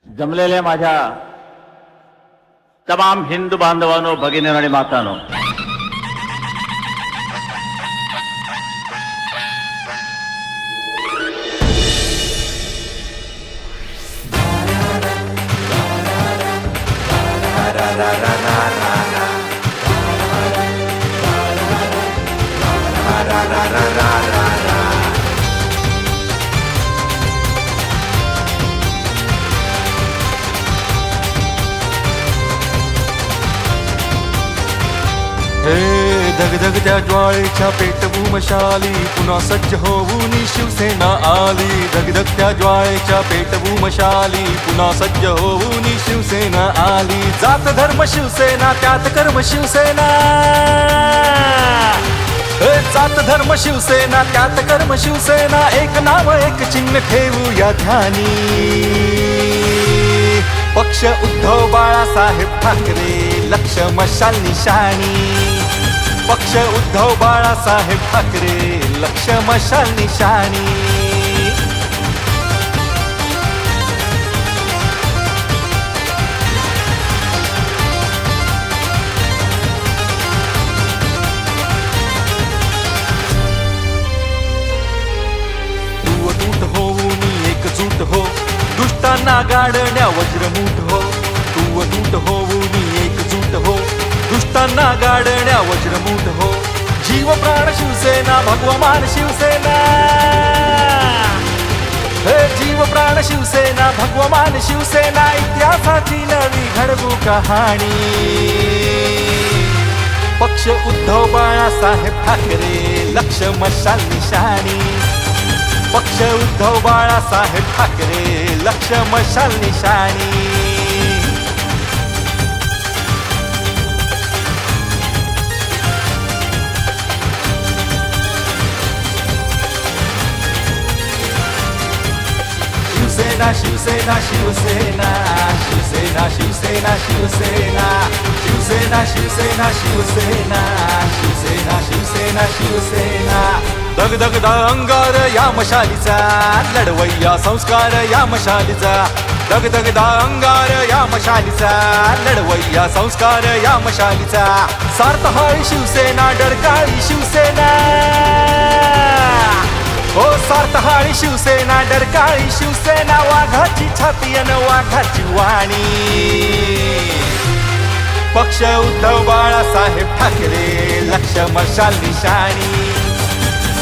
जमलेल्या माझ्या तमाम हिंदू बांधवांनो, भगिनींनो आणि मातांनो, हे धगधगत्या ज्वाळेच्या पेटभूमशाली पुन्हा सज्ज होऊन शिवसेना आली. धगधगत्या ज्वाळेच्या पेटभूमशाली पुन्हा सज्ज होऊन शिवसेना आली. जात धर्म शिवसेना त्यात कर्म शिवसेना, जात धर्म शिवसेना त्यात कर्म शिवसेना. एक नाव एक चिन्ह ठेवूया ध्यानी. पक्ष उद्धव बाळासाहेब ठाकरे, लक्ष मशाल निशाणी. पक्ष उद्धव बाळासाहेब ठाकरे, लक्ष मशाल निशाणी. तू तूट होऊन एकजूट हो, दुष्टांना गाडण्या वज्रमूठ हो. तू तूट होऊन एकजूट हो, दुष्टांना गाडण्या वज्रमूठ हो. जीव प्राण शिवसेना, भगवमान शिवसेना. हे जीव प्राण शिवसेना, भगवमान शिवसेना. इतिहासाची नवी घडवू कहाणी. पक्ष उद्धव बाळासाहेब ठाकरे, लक्ष मशाल निशाणी. पक्ष उद्धव बाळासाहेब ठाकरे, लक्ष मशाल निशाणी. शिवसेना शिवसेना शिवसेना, शिवसेना शिवसेना शिवसेना. शिवसेना शिवसेना शिवसेना, शिवसेना शिवसेना शिवसेना. दगदगदा अंगार या मशालीचा, लढवय्या संस्कार या मशालीचा. दगदगदा अंगार या मशालीचा, लढवय्या संस्कार या मशालीचा. सार्थहाळी शिवसेना, डरकाळी शिवसेना. हो सार्थहाळी शिवसेना, डरकाळी शिवसेना. वाघाची छाती अन वाघाची वाणी. पक्ष उद्धव बाळासाहेब ठाकरे, लक्ष मशाल निशाणी.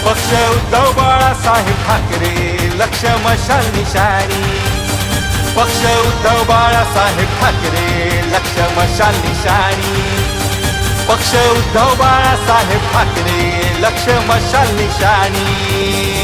पक्ष उद्धव बाळासाहेब ठाकरे, लक्ष मशाल निशाणी. पक्ष उद्धव बाळासाहेब ठाकरे, लक्ष मशाल निशाणी. पक्ष उद्धव बाळासाहेब ठाकरे, लक्ष मशाल निशाणी.